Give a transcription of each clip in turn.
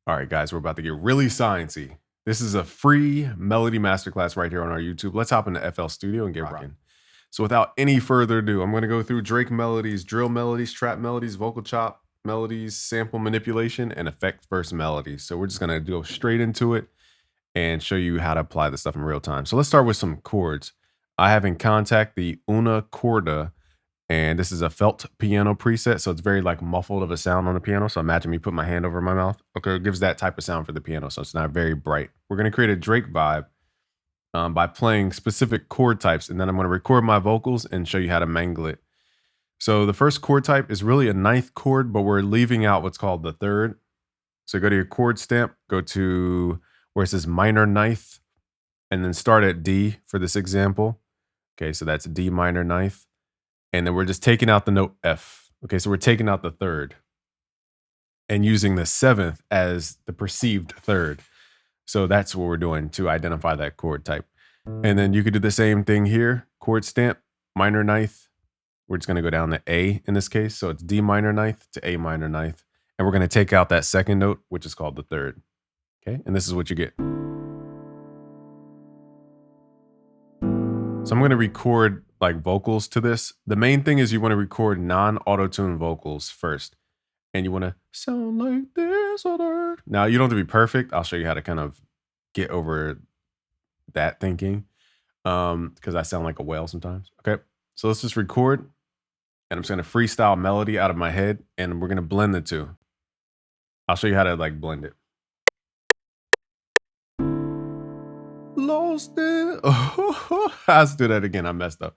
All right, guys, we're about to get really sciencey. This is a free melody masterclass right here on our YouTube. Let's hop into FL Studio and get rocking. So without any further ado, I'm going to go through Drake melodies, drill melodies, trap melodies, vocal chop melodies, sample manipulation, and effect verse melodies. So we're just going to go straight into it and show you how to apply this stuff in real time. So let's start with some chords. I have in Kontakt the Una Corda, and this is a felt piano preset, so it's very like muffled of a sound on the piano. So imagine me put my hand over my mouth. Okay, it gives that type of sound for the piano, so it's not very bright. We're gonna create a Drake vibe by playing specific chord types, and then I'm gonna record my vocals and show you how to mangle it. So the first chord type is really a ninth chord, but we're leaving out what's called the third. So go to your chord stamp, go to where it says minor ninth, and then start at D for this example. Okay, so that's D minor ninth. And then we're just taking out the note F. Okay, so we're taking out the third and using the seventh as the perceived third. So that's what we're doing to identify that chord type. And then you could do the same thing here. Chord stamp, minor ninth. We're just gonna go down to A in this case. So it's D minor ninth to A minor ninth. And we're gonna take out that second note, which is called the third. Okay, and this is what you get. So I'm gonna record like vocals to this. The main thing is you want to record non-auto-tune vocals first. And you want to sound like this or that. Now you don't have to be perfect. I'll show you how to kind of get over that thinking. Because I sound like a whale sometimes. Okay. So let's just record. And I'm just gonna freestyle melody out of my head and we're gonna blend the two. I'll show you how to like blend it. Lost it. Let's do that again. I messed up.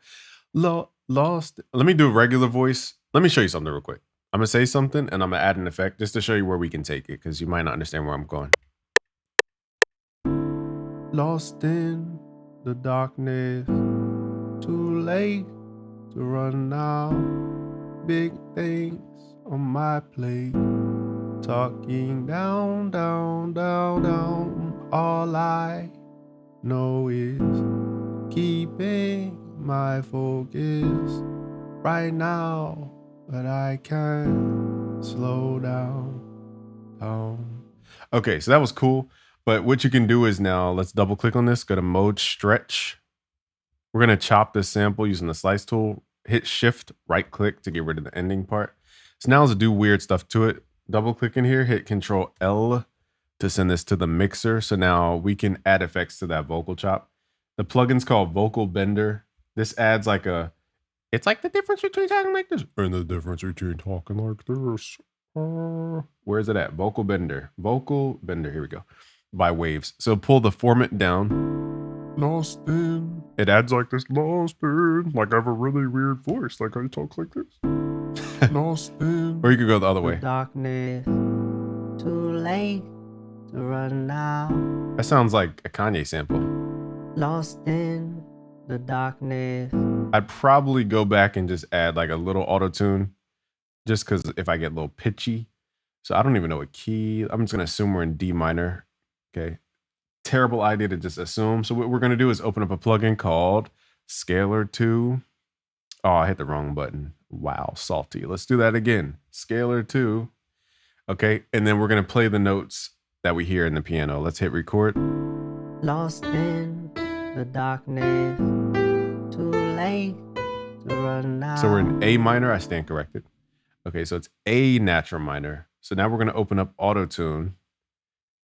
Lost. Let me do a regular voice. Let me show you something real quick. I'm gonna say something and I'm gonna add an effect just to show you where we can take it because you might not understand where I'm going. Lost in the darkness, too late to run now. Big things on my plate, talking down, down, down, down. All I know is keeping my focus right now, but I can't slow down. Okay, so that was cool. But what you can do is now, let's double click on this, go to mode stretch. We're gonna chop this sample using the slice tool, hit shift, right click to get rid of the ending part. So now let's do weird stuff to it. Double click in here, hit Control L to send this to the mixer. So now we can add effects to that vocal chop. The plugin's called Vocal Bender. This adds like it's like the difference between talking like this and the difference between talking like this. Where is it at? Vocal Bender. Vocal Bender. Here we go. By Waves. So pull the format down. Lost in. It adds like this lost in. Like I have a really weird voice. Like I talk like this. Lost in. Or you could go the other way. Darkness. Too late to run now. That sounds like a Kanye sample. Lost in the darkness. I'd probably go back and just add like a little auto tune. Just because if I get a little pitchy. So I don't even know what key. I'm just going to assume we're in D minor. Okay. Terrible idea to just assume. So what we're going to do is open up a plugin called Scalar 2. Oh, I hit the wrong button. Wow, salty. Let's do that again. Scalar 2. Okay. And then we're going to play the notes that we hear in the piano. Let's hit record. Lost in the darkness. Too late to run now. So we're in A minor. I stand corrected. Okay, so it's A natural minor. So now we're going to open up auto tune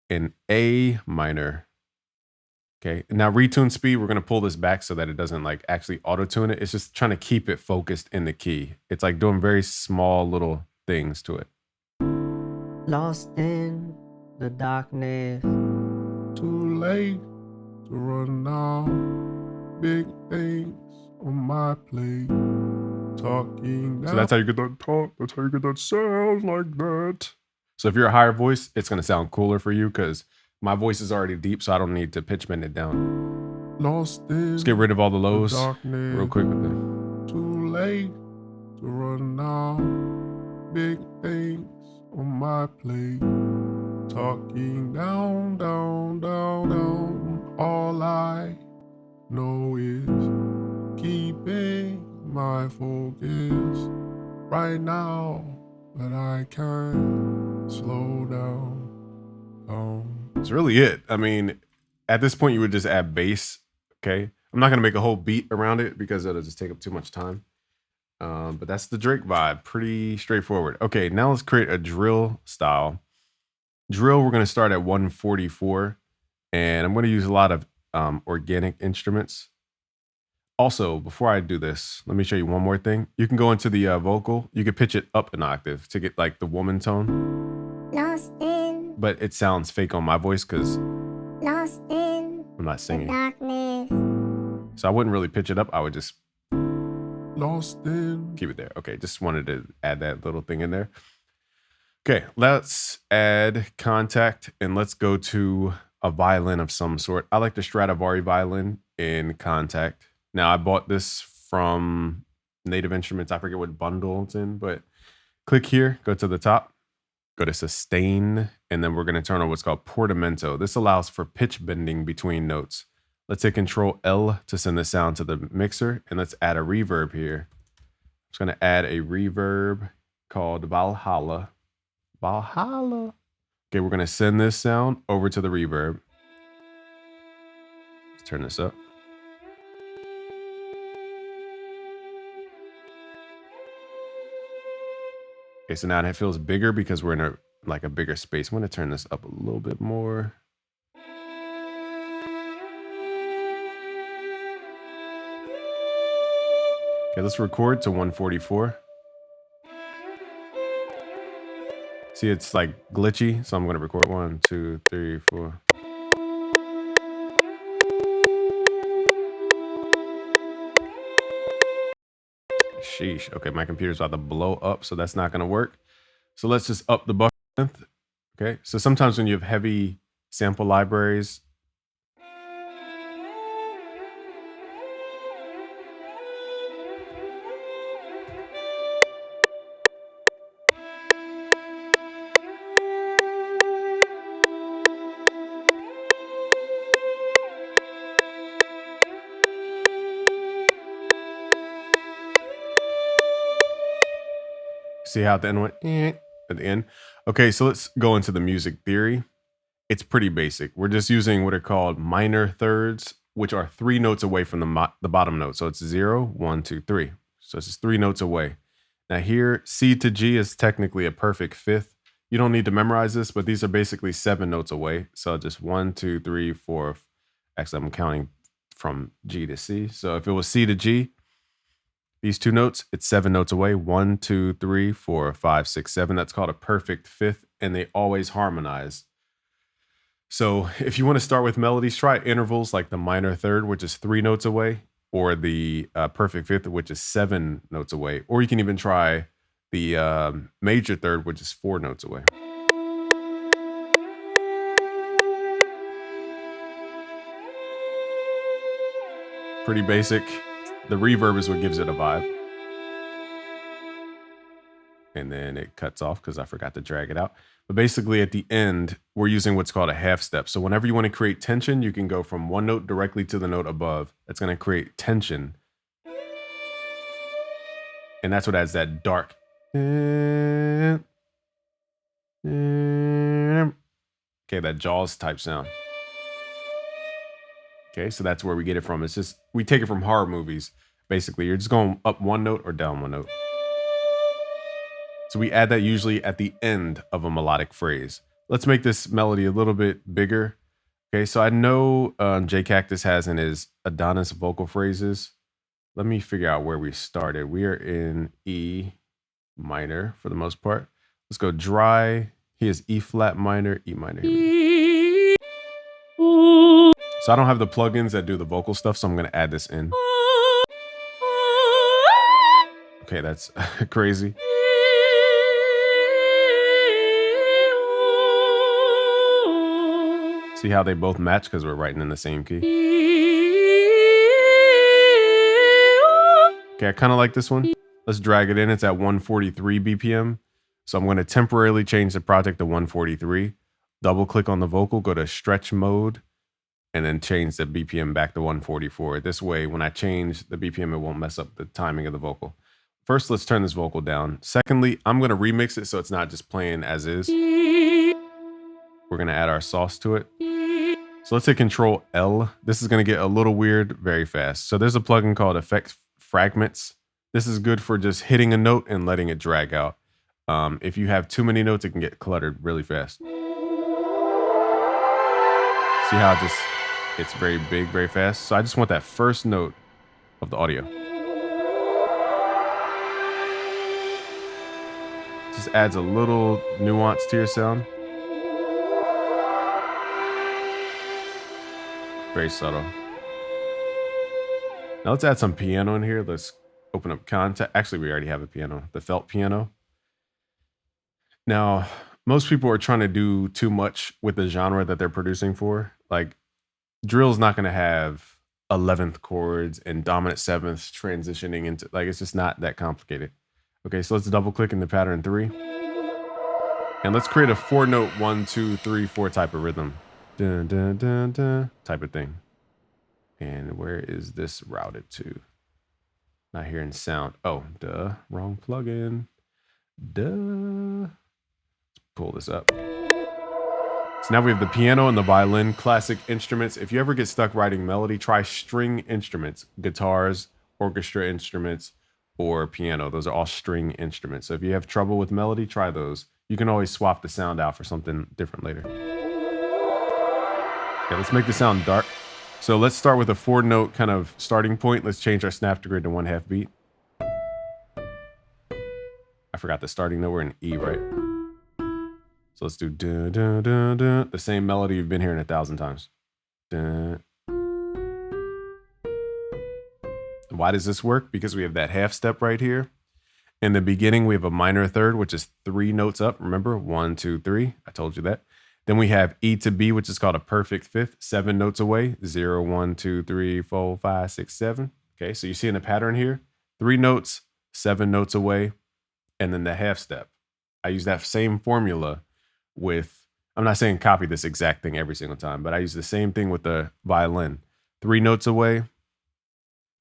in A minor. Okay, now retune speed, we're going to pull this back so that it doesn't like actually auto tune it. It's just trying to keep it focused in the key. It's like doing very small little things to it. Lost in the darkness. Too late to run now. Big things on my plate. Talking. So that's how you get that talk. That's how you get that sound like that. So if you're a higher voice, it's gonna sound cooler for you because my voice is already deep, so I don't need to pitch bend it down. Lost in. Let's get rid of all the lows real quick with it. Too late to run now. Big things on my plate. Talking down, down, down, down. All I know is keeping my focus right now, but I can't slow down. That's really it. I mean, at this point, you would just add bass. Okay. I'm not going to make a whole beat around it because it'll just take up too much time. But that's the Drake vibe. Pretty straightforward. Okay. Now let's create a drill style. Drill, we're going to start at 144. And I'm going to use a lot of organic instruments. Also, before I do this, let me show you one more thing. You can go into the vocal. You can pitch it up an octave to get like the woman tone. Lost in But it sounds fake on my voice because lost in I'm not the singing. darkness. So I wouldn't really pitch it up. I would just lost in. Keep it there. Okay, just wanted to add that little thing in there. Okay, let's add contact and let's go to a violin of some sort. I like the Stradivari violin in contact. Now I bought this from Native Instruments. I forget what bundle it's in, but click here, go to the top, go to sustain, and then we're going to turn on what's called portamento. This allows for pitch bending between notes. Let's hit Control L to send the sound to the mixer, and let's add a reverb here. I'm just going to add a reverb called Valhalla. Valhalla. Okay, we're going to send this sound over to the reverb. Let's turn this up. Okay, so now it feels bigger because we're in a bigger space. I'm going to turn this up a little bit more. Okay, let's record to 144. See, it's like glitchy, so I'm going to record 1, 2, 3, 4. Sheesh. Okay, my computer's about to blow up, so that's not going to work. So let's just up the buffer length. Okay, so sometimes when you have heavy sample libraries, see how at the end went at the end. Okay, so let's go into the music theory. It's pretty basic. We're just using what are called minor thirds, which are 3 notes away from the bottom note. So it's 0, 1, 2, 3. So it's just 3 notes away. Now here, C to G is technically a perfect fifth. You don't need to memorize this, but these are basically 7 notes away. So just 1, 2, 3, 4. Actually, I'm counting from G to C. So if it was C to G, these 2 notes, it's 7 notes away. 1, 2, 3, 4, 5, 6, 7. That's called a perfect fifth, and they always harmonize. So if you want to start with melodies, try intervals like the minor third, which is 3 notes away, or the perfect fifth, which is 7 notes away. Or you can even try the major third, which is 4 notes away. Pretty basic. The reverb is what gives it a vibe. And then it cuts off because I forgot to drag it out. But basically at the end, we're using what's called a half step. So whenever you want to create tension, you can go from one note directly to the note above. That's going to create tension. And that's what adds that dark. Okay, that Jaws type sound. Okay, so that's where we get it from. It's just, we take it from horror movies. Basically, you're just going up 1 note or down 1 note. So we add that usually at the end of a melodic phrase. Let's make this melody a little bit bigger. Okay, so I know J Cactus has in his Adonis vocal phrases. Let me figure out where we started. We are in E minor for the most part. Let's go dry. He has E flat minor, E minor. So I don't have the plugins that do the vocal stuff, so I'm going to add this in. Okay, that's crazy. See how they both match because we're writing in the same key. Okay, I kind of like this one. Let's drag it in. It's at 143 BPM. So I'm going to temporarily change the project to 143. Double click on the vocal, go to stretch mode, and then change the BPM back to 144. This way, when I change the BPM, it won't mess up the timing of the vocal. First, let's turn this vocal down. Secondly, I'm going to remix it so it's not just playing as is. we're going to add our sauce to it. So let's hit Control L. This is going to get a little weird very fast. So there's a plugin called Effect Fragments. This is good for just hitting a note and letting it drag out. If you have too many notes, it can get cluttered really fast. See how it's very big, very fast. So I just want that first note of the audio. Just adds a little nuance to your sound. Very subtle. Now let's add some piano in here. Let's open up content. Actually, we already have a piano, the felt piano. Now, most people are trying to do too much with the genre that they're producing for. Like, drill's not going to have 11th chords and dominant sevenths transitioning into, like, it's just not that complicated. Okay, so let's double click in the pattern 3. And let's create a 4-note 1, 2, 3, 4 type of rhythm. Dun, dun, dun, dun, type of thing. And where is this routed to? Not hearing sound. Oh, duh. Wrong plugin. Duh. Let's pull this up. So now we have the piano and the violin, classic instruments. If you ever get stuck writing melody, try string instruments, guitars, orchestra instruments, or piano. Those are all string instruments. So if you have trouble with melody, try those. You can always swap the sound out for something different later. Okay, let's make the sound dark. So let's start with a 4-note kind of starting point. Let's change our snap to grid to 1/2 beat. I forgot the starting note. We're in E, right? So let's do dun, dun, dun, dun, the same melody you've been hearing 1,000 times. Dun. Why does this work? Because we have that half step right here. In the beginning, we have a minor third, which is 3 notes up. Remember, 1, 2, 3. I told you that. Then we have E to B, which is called a perfect fifth, 7 notes away. 0, 1, 2, 3, 4, 5, 6, 7. Okay, so you see in the pattern here, 3 notes, 7 notes away, and then the half step. I use that same formula with, I'm not saying copy this exact thing every single time, but I use the same thing with the violin. 3 notes away,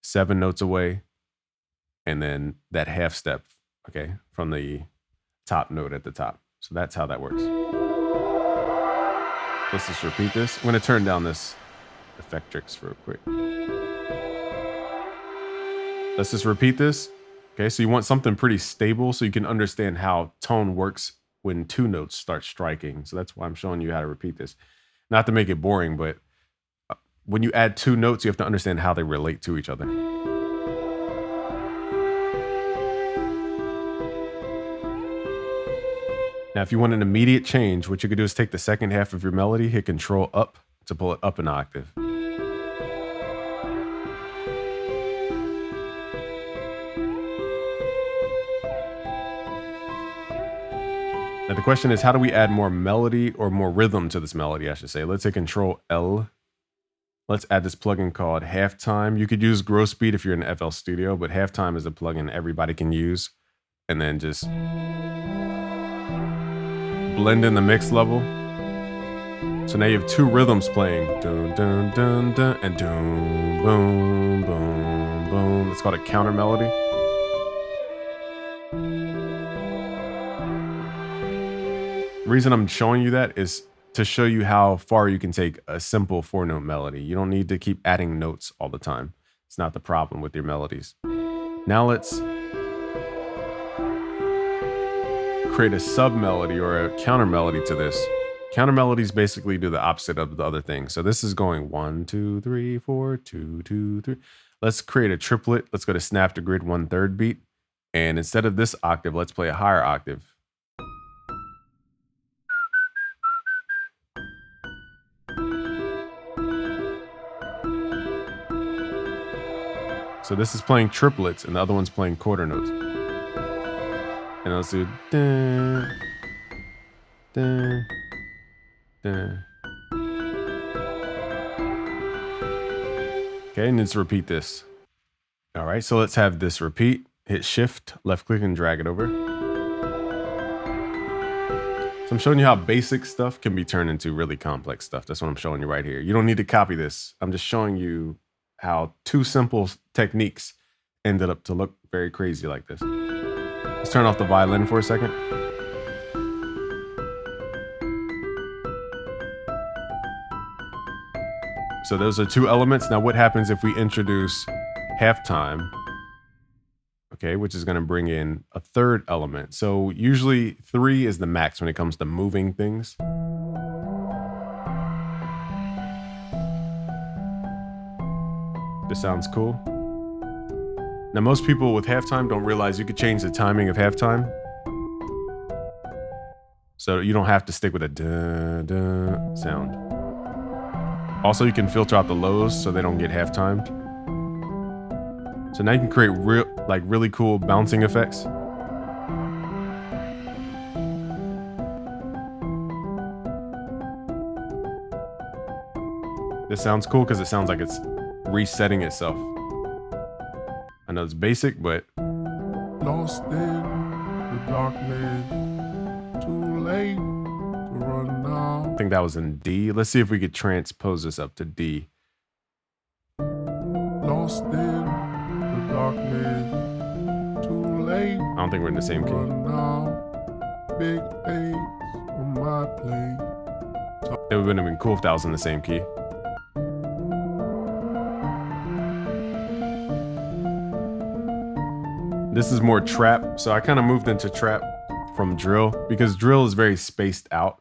7 notes away, and then that half step, okay, from the top note at the top. So that's how that works. Let's just repeat this. I'm going to turn down this Effectrix real quick. Let's just repeat this. Okay, so you want something pretty stable so you can understand how tone works when 2 notes start striking. So that's why I'm showing you how to repeat this. Not to make it boring, but when you add 2 notes, you have to understand how they relate to each other. Now, if you want an immediate change, what you could do is take the second half of your melody, hit Control up to pull it up an octave. Now, the question is, how do we add more melody or more rhythm to this melody, I should say? Let's hit Control L. Let's add this plugin called Halftime. You could use Grow Speed if you're in FL Studio, but Halftime is a plugin everybody can use. And then just blend in the mix level. So now you have 2 rhythms playing. Dun, dun, dun, dun, and dun, boom, boom, boom. It's called a counter melody. The reason I'm showing you that is to show you how far you can take a simple 4-note melody. You don't need to keep adding notes all the time. It's not the problem with your melodies. Now let's create a sub melody or a counter melody to this. Counter melodies basically do the opposite of the other thing. So this is going 1, 2, 3, 4, 2, 2, 3. Let's create a triplet. Let's go to snap to grid 1/3 beat. And instead of this octave, let's play a higher octave. So this is playing triplets and the other one's playing quarter notes. And let's do dun, dun, dun. Okay, and let's repeat this. All right, so let's have this repeat. Hit Shift, left click, and drag it over. So I'm showing you how basic stuff can be turned into really complex stuff. That's what I'm showing you right here. You don't need to copy this. I'm just showing you how 2 simple techniques ended up to look very crazy like this. Let's turn off the violin for a second. So those are two elements. Now what happens if we introduce halftime? Okay, which is going to bring in a third element. So usually 3 is the max when it comes to moving things. This sounds cool. Now, most people with halftime don't realize you could change the timing of halftime. So you don't have to stick with a dun, dun sound. Also, you can filter out the lows so they don't get half-timed. So now you can create really cool bouncing effects. This sounds cool because it sounds like it's resetting itself. I know it's basic, but Lost in the darkness, too late to run now. I think that was in D. Let's see if we could transpose this up to D. Lost in the darkness, too late I don't think we're in the same to key. run now. Big things on my plate. It would have been cool if that was in the same key. This is more trap. So I kind of moved into trap from drill because drill is very spaced out.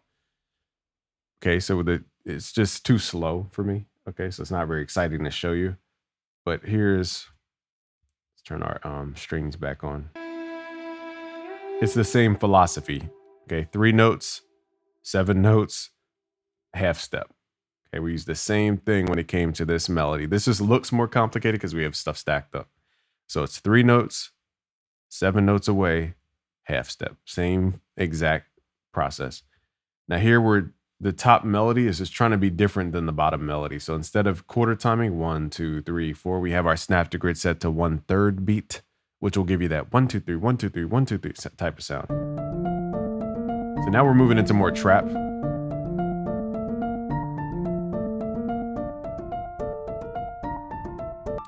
Okay, so it's just too slow for me. Okay, so it's not very exciting to show you. But let's turn our strings back on. It's the same philosophy. Okay, 3 notes, 7 notes, half step. Okay, we use the same thing when it came to this melody. This just looks more complicated because we have stuff stacked up. So it's 3 notes, 7 notes away, half step. Same exact process. Now here the top melody is just trying to be different than the bottom melody. So instead of quarter timing, 1, 2, 3, 4, we have our snap to grid set to 1/3 beat, which will give you that 1, 2, 3, 1, 2, 3, 1, 2, 3 type of sound. So now we're moving into more trap.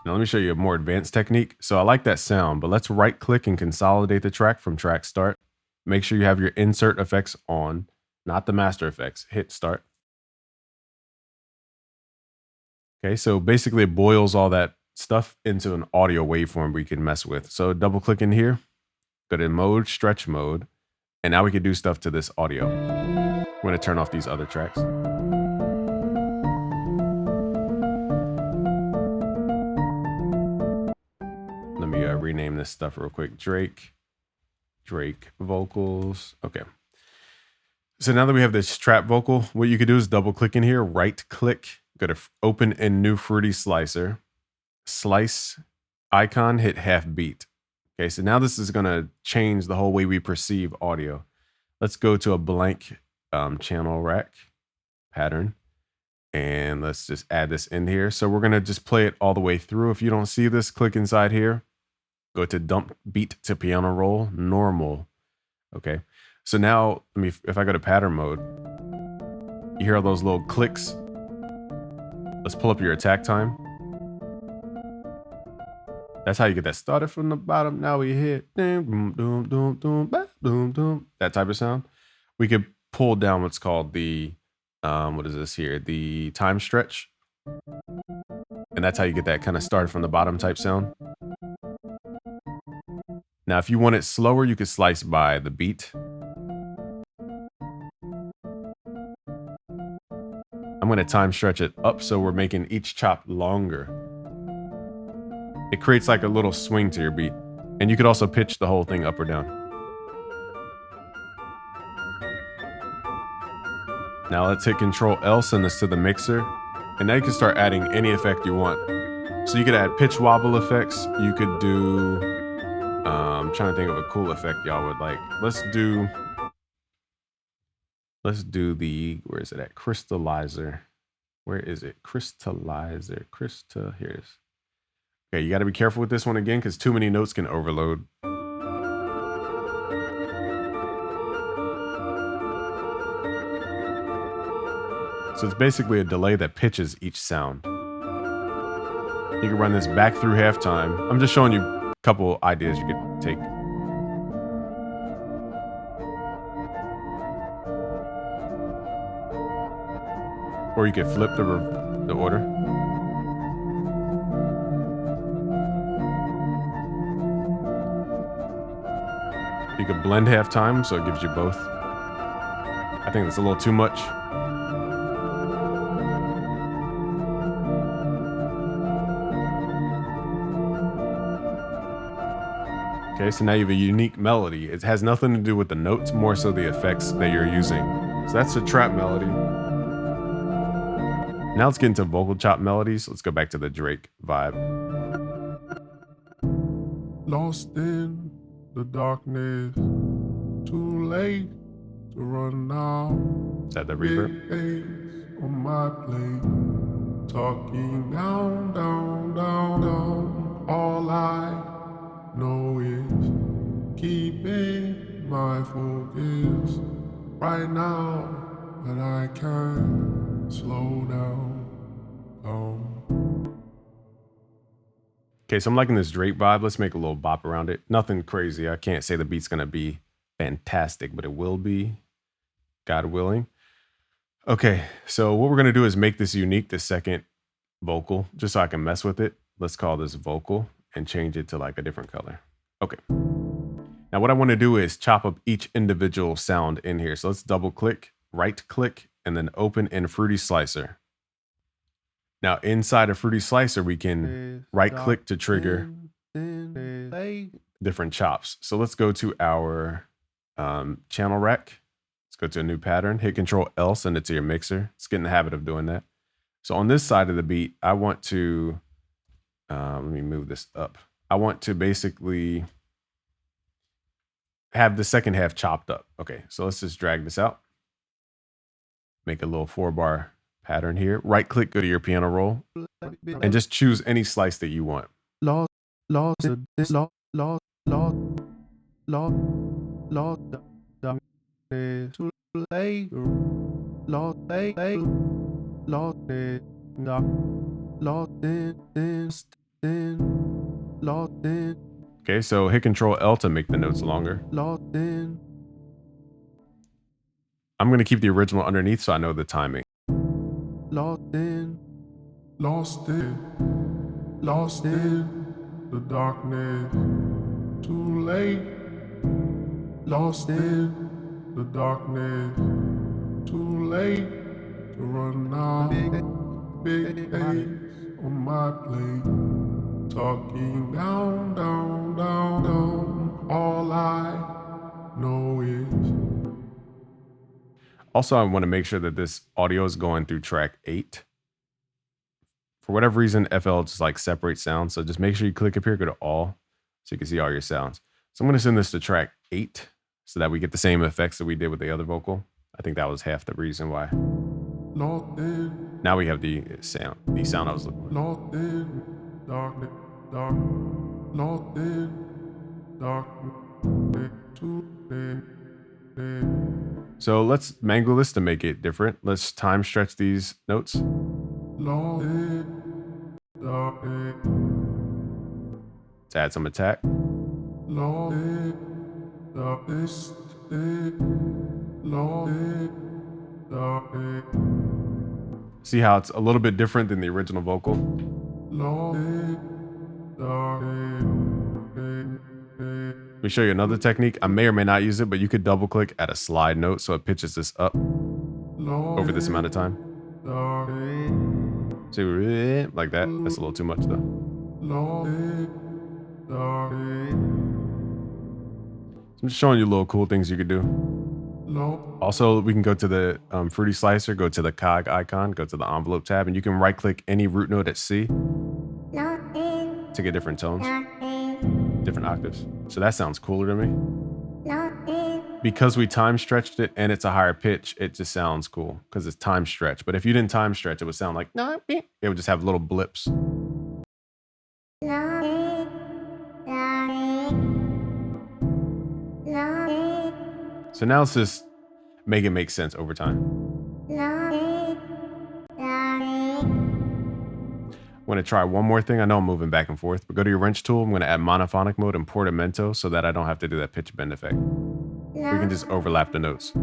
Now let me show you a more advanced technique. So I like that sound, but let's right click and consolidate the track from track start. Make sure you have your insert effects on, not the master effects. Hit start. Okay, so basically it boils all that stuff into an audio waveform we can mess with. So double click in here, go to mode, stretch mode, and now we can do stuff to this audio. I'm going to turn off these other tracks. Let me rename this stuff real quick. Drake vocals. Okay. So now that we have this trap vocal, what you could do is double click in here, right click, go to open in new Fruity Slicer, slice icon, hit half beat. Okay, so now this is going to change the whole way we perceive audio. Let's go to a blank channel rack pattern. And let's just add this in here. So we're going to just play it all the way through. If you don't see this, click inside here. Go to dump beat to piano roll, normal. Okay. So now, if I go to pattern mode, you hear all those little clicks. Let's pull up your attack time. That's how you get that started from the bottom. Now we hit that type of sound. We could pull down what's called the, what is this here? The time stretch. And that's how you get that kind of started from the bottom type sound. Now, if you want it slower, you could slice by the beat. I'm going to time stretch it up so we're making each chop longer. It creates like a little swing to your beat. And you could also pitch the whole thing up or down. Now let's hit Control L, send this to the mixer. And now you can start adding any effect you want. So you could add pitch wobble effects. You could do... I'm trying to think of a cool effect y'all would like. Let's do the, where is it at? Crystallizer. Where is it? Crystallizer. Here it is. Okay, you got to be careful with this one again because too many notes can overload. So it's basically a delay that pitches each sound. You can run this back through halftime. I'm just showing you a couple ideas you could take. Or you could flip the the order. You could blend half time, so it gives you both. I think that's a little too much. Okay, so now you have a unique melody. It has nothing to do with the notes, more so the effects that you're using. So that's the trap melody. Now let's get into vocal chop melodies. Let's go back to the Drake vibe. Lost in the darkness, too late to run now. Is that the reverb? Big A's on my plate, talking down, down, down, down. All I know is keeping my focus right now, but I can't slow down. Okay, so I'm liking this Drake vibe. Let's make a little bop around it. Nothing crazy. I can't say the beat's gonna be fantastic, but it will be, God willing. Okay, so what we're gonna do is make this unique, the second vocal, just so I can mess with it. Let's call this vocal and change it to like a different color. Okay. Now what I wanna do is chop up each individual sound in here. So let's double click, right click, and then open in Fruity Slicer. Now inside of Fruity Slicer, we can right click to trigger different chops. So let's go to our channel rack. Let's go to a new pattern, hit Control L, send it to your mixer. Let's get in the habit of doing that. So on this side of the beat, I want to, let me move this up. I want to basically have the second half chopped up. Okay, so let's just drag this out. Make a little 4-bar pattern here. Right click, go to your piano roll, and just choose any slice that you want. Okay, so hit Control L to make the notes longer. I'm going to keep the original underneath so I know the timing. Lost in the darkness, too late. Lost in the darkness, too late to run now. Big A's on my plate, talking down, down, down, down. All I know is. Also, I want to make sure that this audio is going through track 8. For whatever reason, FL just like separates sounds. So just make sure you click up here, go to all, so you can see all your sounds. So I'm going to send this to track 8 so that we get the same effects that we did with the other vocal. I think that was half the reason why. Now we have the sound I was looking for. So let's mangle this to make it different. Let's time stretch these notes. To add some attack. See how it's a little bit different than the original vocal? Let me show you another technique. I may or may not use it, but you could double click at a slide note so it pitches this up over this amount of time. So like that. That's a little too much though. I'm just showing you little cool things you could do. Also, we can go to the Fruity Slicer, go to the cog icon, go to the envelope tab, and you can right click any root note at C to get different tones, different octaves. So that sounds cooler to me. Because we time stretched it and it's a higher pitch, it just sounds cool because it's time stretched. But if you didn't time stretch, it would sound like, it would just have little blips. So now let's just make it make sense over time. I'm going to try one more thing. I know I'm moving back and forth, but go to your wrench tool. I'm going to add monophonic mode and portamento so that I don't have to do that pitch bend effect. We can just overlap the notes.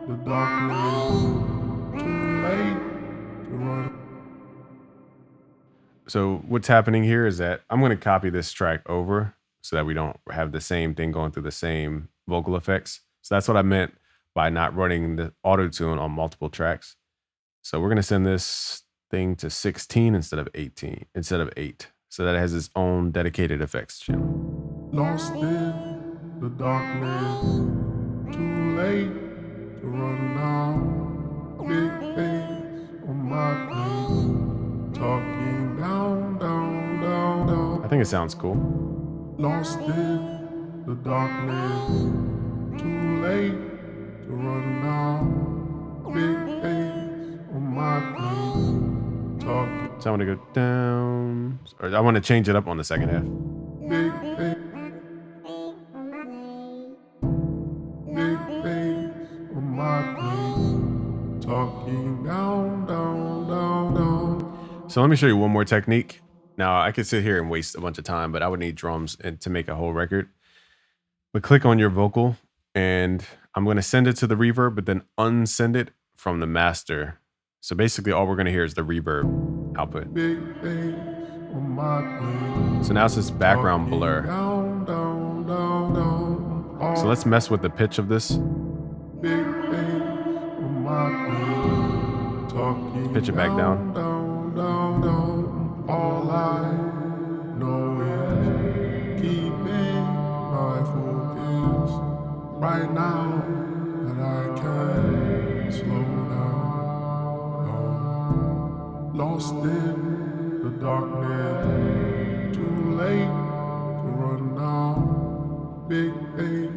the darkness. Too late to run. So what's happening here is that I'm going to copy this track over so that we don't have the same thing going through the same vocal effects. So that's what I meant by not running the auto tune on multiple tracks. So we're going to send this thing to 16 instead of 8. So that it has its own dedicated effects channel. Lost in the darkness. Too late to run now. Big face on my plate. Talking down, down, down, down. I think it sounds cool. Lost in the darkness. Too late to run now. Big face on my plate. Talking So I'm going to go down, or I want to change it up on the second half. big face, big face on my plate. Talking down, down, down, down. So let me show you one more technique. Now I could sit here and waste a bunch of time, but I would need drums to make a whole record. But click on your vocal and I'm going to send it to the reverb, but then unsend it from the master. So basically all we're going to hear is the reverb output. Big face on my plate. So now it's this background blur. Down, down, down, down. So let's mess with the pitch of this. Big face on my plate. Talking Pitch it back down. down, down, down. All I know is keeping my focus right now that I can slow down. Lost in the darkness, too late to run now. Big face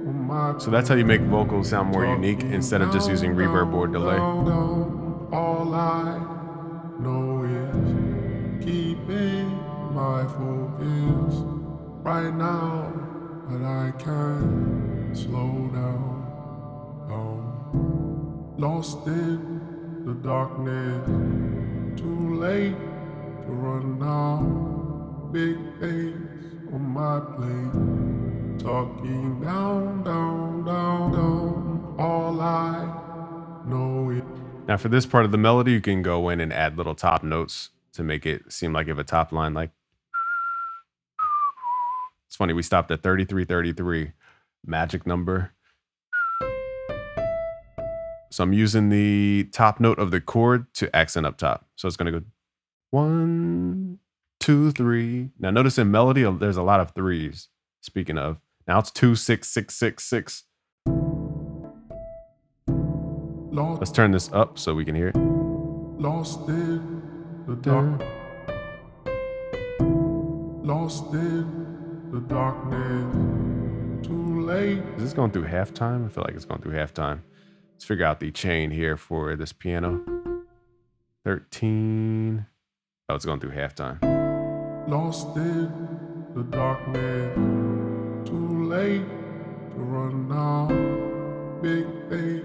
on my So that's how you make vocals sound more unique instead of just using reverb or delay. All I know is keeping my focus right now, but I can't slow down. Lost in the darkness, too late to run now. Big face on my plate, talking down, down, down, down. All I know is Now for this part of the melody, you can go in and add little top notes to make it seem like you have a top line. Like, it's funny, we stopped at 3333, magic number. So I'm using the top note of the chord to accent up top. So it's gonna go 1, 2, 3. Now notice in melody, there's a lot of threes. Speaking of, now it's 2, 6, 6, 6, 6. lost, Let's turn this up so we can hear it. lost in the dark. Lost in the darkness, too late. Is this going through halftime? I feel like it's going through halftime. Let's figure out the chain here for this piano. 13. Oh, it's going through halftime. Lost in the darkness, too late to run now. Big face.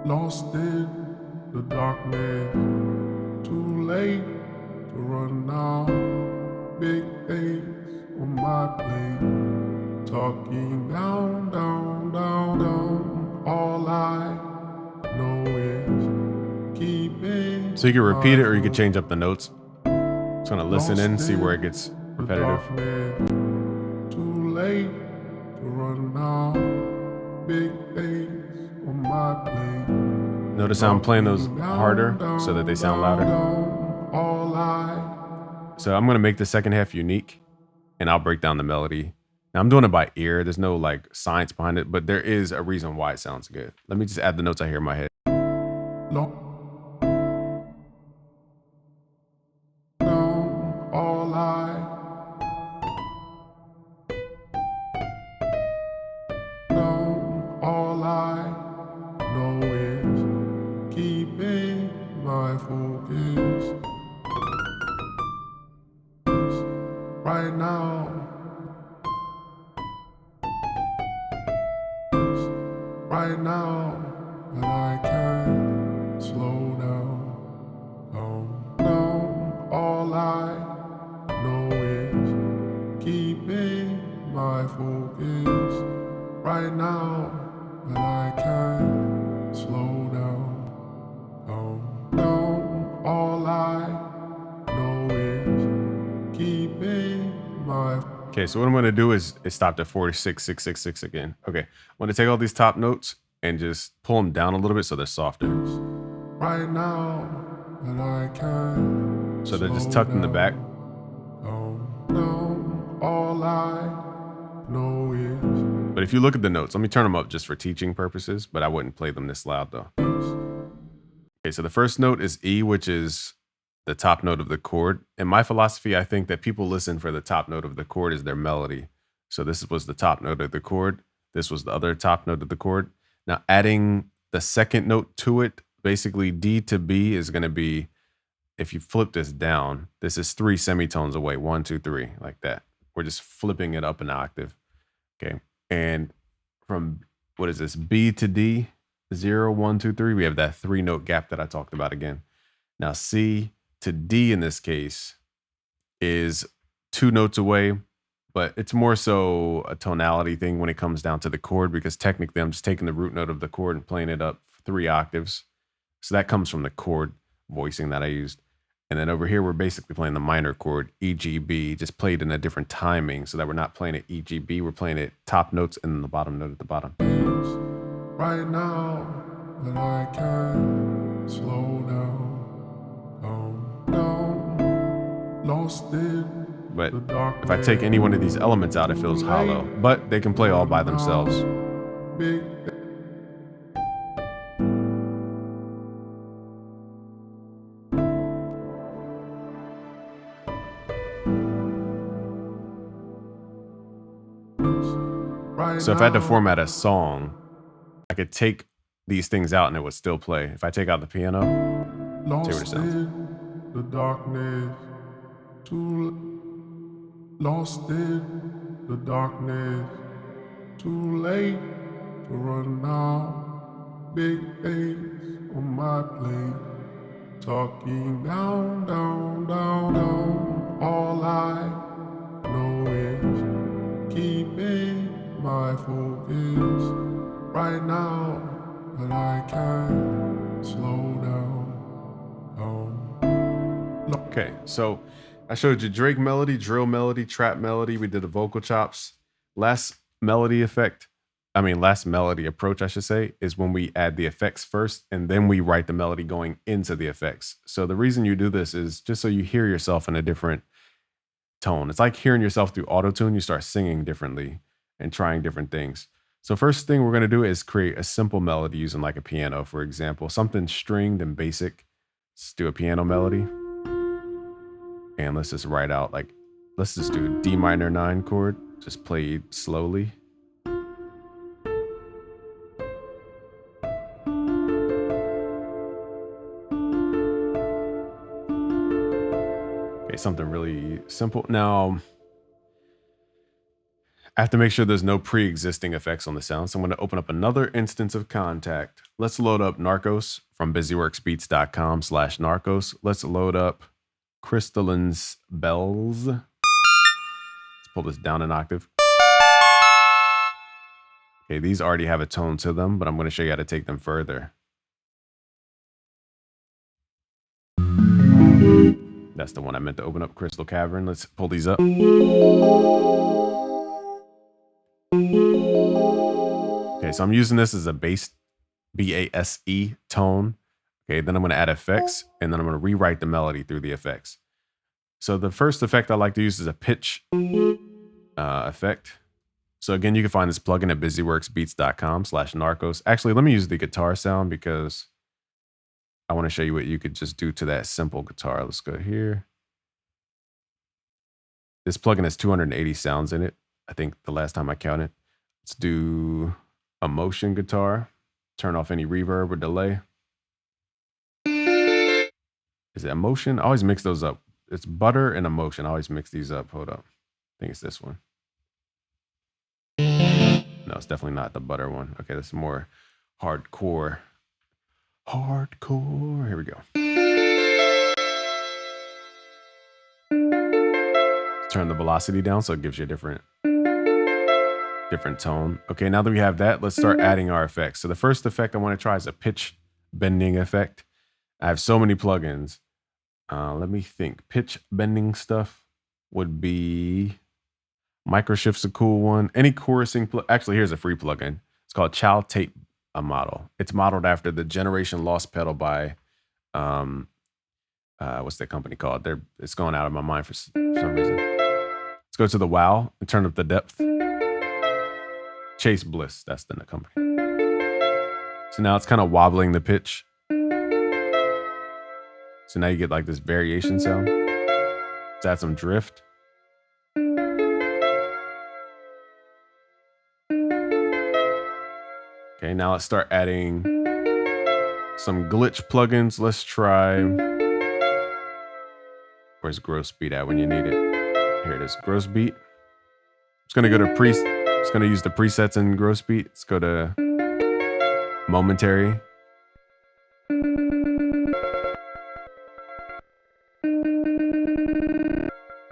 Lost in the darkness, too late to run now. Big face on my plate. Talking down, down, down, down. All I know is keeping. So you can repeat it or you can change up the notes. Just gonna listen in, see where it gets repetitive. Too late to run now. Big face on my plate. Notice how I'm playing those harder so that they sound louder. All I So I'm gonna make the second half unique and I'll break down the melody. Now I'm doing it by ear. There's no like science behind it, but there is a reason why it sounds good. Let me just add the notes I hear in my head. all I know, all I know is keeping my focus right now. Right now, but I can't slow down. No, all I know is keeping my focus right now, but I can't slow down. Down. All I know is keeping my Okay, so what I'm going to do is it stopped at 46,666 again. Okay, I'm going to take all these top notes and just pull them down a little bit so they're softer. right now, but I can't. So they're just tucked in the back. Down. All I know is But if you look at the notes, let me turn them up just for teaching purposes, but I wouldn't play them this loud though. Okay, so the first note is E, which is the top note of the chord. In my philosophy, I think that people listen for the top note of the chord as their melody. So this was the top note of the chord. This was the other top note of the chord. Now adding the second note to it, basically D to B is going to be, if you flip this down, this is 3 semitones away, 1, 2, 3, like that. We're just flipping it up an octave. Okay. And from, what is this, B to D, 0, 1, 2, 3, we have that 3-note gap that I talked about again. Now C to D in this case is 2 notes away, but it's more so a tonality thing when it comes down to the chord, because technically I'm just taking the root note of the chord and playing it up 3 octaves. So that comes from the chord voicing that I used. And then over here, we're basically playing the minor chord, E, G, B, just played in a different timing so that we're not playing it E, G, B. We're playing it top notes and then the bottom note at the bottom. right now, but I can't slow down. Lost in But the dark. if I take any one of these elements out, it feels hollow. But they can play all by themselves. Big right So if I had to now, format a song, I could take these things out and it would still play. If I take out the piano, see what it lost sounds. in the darkness, too lost in the darkness, too late to run now. Big things on my plate, talking down, down, down, down. All I know is keeping my focus right now, but I can't slow down. Okay, so I showed you Drake melody, drill melody, trap melody. We did the vocal chops. Last melody approach, I should say, is when we add the effects first and then we write the melody going into the effects. So the reason you do this is just so you hear yourself in a different tone. It's like hearing yourself through auto-tune. You start singing differently and trying different things. So first thing we're going to do is create a simple melody using like a piano, for example, something stringed and basic. Let's do a piano melody. And let's just write out let's just do a D minor 9 chord, just played slowly. Okay, something really simple. Now, I have to make sure there's no pre-existing effects on the sound. So I'm going to open up another instance of Kontakt. Let's load up Narcos from busyworksbeats.com/Narcos. Let's load up Crystalline's Bells. Let's pull this down an octave. Okay, these already have a tone to them, but I'm going to show you how to take them further. That's the one I meant to open up, Crystal Cavern. Let's pull these up. Okay, so I'm using this as a bass, B-A-S-E tone. Okay, then I'm going to add effects, and then I'm going to rewrite the melody through the effects. So the first effect I like to use is a pitch effect. So again, you can find this plugin at busyworksbeats.com/Narcos. Actually, let me use the guitar sound because I want to show you what you could just do to that simple guitar. Let's go here. This plugin has 280 sounds in it. I think the last time I counted. Let's do a motion guitar. Turn off any reverb or delay. Is it emotion? I always mix those up. It's butter and emotion. I always mix these up. Hold up. I think it's this one. No, it's definitely not the butter one. Okay, this is more hardcore. Hardcore. Here we go. Turn the velocity down so it gives you a different. different tone. Okay, now that we have that, let's start adding our effects. So the first effect I want to try is a pitch bending effect. I have so many plugins. Let me think. Pitch bending stuff would be Microshift's a cool one. Any chorusing, actually, here's a free plugin. It's called Child Tape a Model. It's modeled after the Generation Lost pedal by, what's that company called? It's going out of my mind for some reason. Let's go to the wow and turn up the depth. Chase Bliss, that's the company. So now it's kind of wobbling the pitch. So now you get like this variation sound. Let's add some drift. Okay, now let's start adding some glitch plugins. Let's try, where's gross beat at when you need it? Here it is, gross beat. It's gonna go to it's gonna use the presets in gross beat. Let's go to momentary.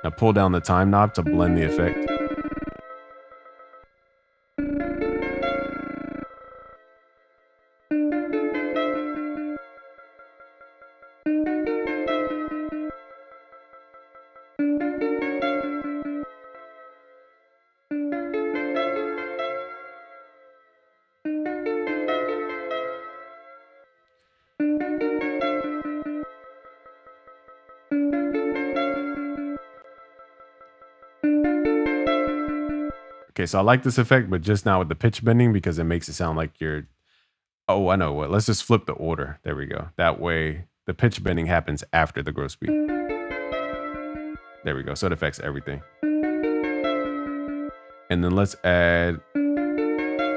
Now pull down the time knob to blend the effect. Okay, so I like this effect, but just now with the pitch bending because it makes it sound like you're, oh, I know what. Let's just flip the order. There we go. That way the pitch bending happens after the gross beat. There we go. So it affects everything. And then let's add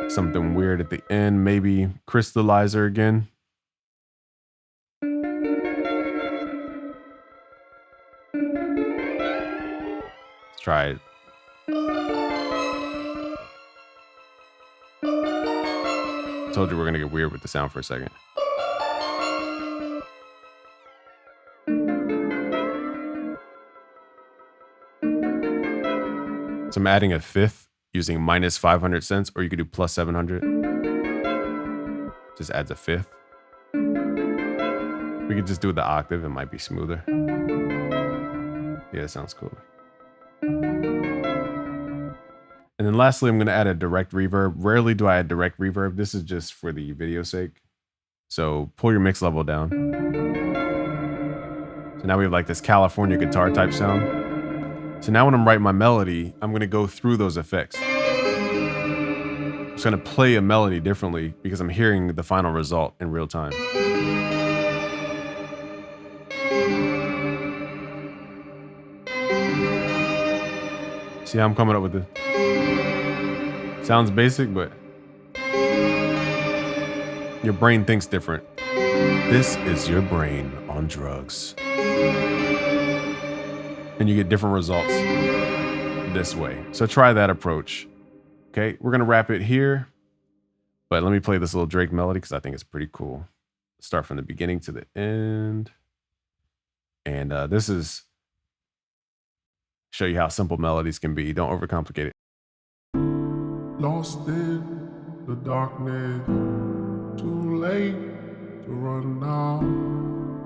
something weird at the end. Maybe crystallizer again. Let's try it. Told you we're gonna get weird with the sound for a second. So I'm adding a fifth using minus 500 cents, or you could do plus 700. Just adds a fifth. We could just do the octave. It might be smoother. Yeah, that sounds cool. And then lastly, I'm going to add a direct reverb. Rarely do I add direct reverb. This is just for the video sake. So pull your mix level down. So now we have like this California guitar type sound. So now when I'm writing my melody, I'm going to go through those effects. I'm just going to play a melody differently because I'm hearing the final result in real time. See how I'm coming up with it? Sounds basic, but your brain thinks different. This is your brain on drugs. And you get different results this way. So try that approach. Okay, we're gonna wrap it here, but let me play this little Drake melody because I think it's pretty cool. Start from the beginning to the end. And this is show you how simple melodies can be. Don't overcomplicate it. Lost in the darkness, too late to run now.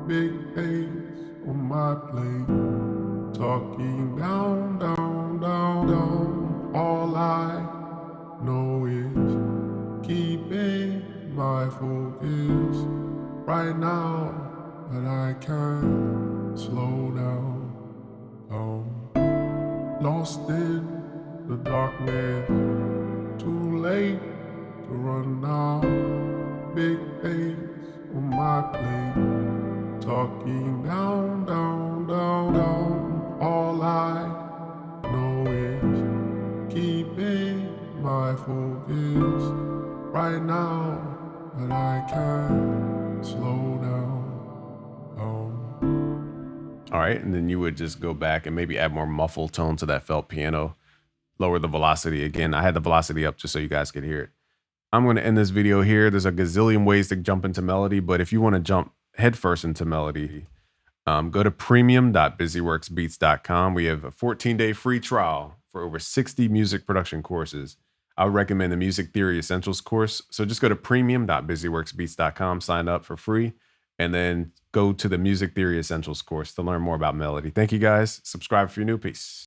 Big face on my plate, talking down, down, down, down. All I know is keeping my focus right now, but I can't slow down. Lost in the darkness, too late to run now. Big face on my plate, talking down, down, down, down. All I know is keeping my focus right now, but I can't slow down. All right, and then you would just go back and maybe add more muffle tone to that felt piano. Lower the velocity again. I had the velocity up just so you guys could hear it. I'm going to end this video here. There's a gazillion ways to jump into melody, but if you want to jump headfirst into melody, go to premium.busyworksbeats.com. We have a 14-day free trial for over 60 music production courses. I would recommend the Music Theory Essentials course. So just go to premium.busyworksbeats.com, sign up for free, and then go to the Music Theory Essentials course to learn more about melody. Thank you guys. Subscribe if you're new. Peace.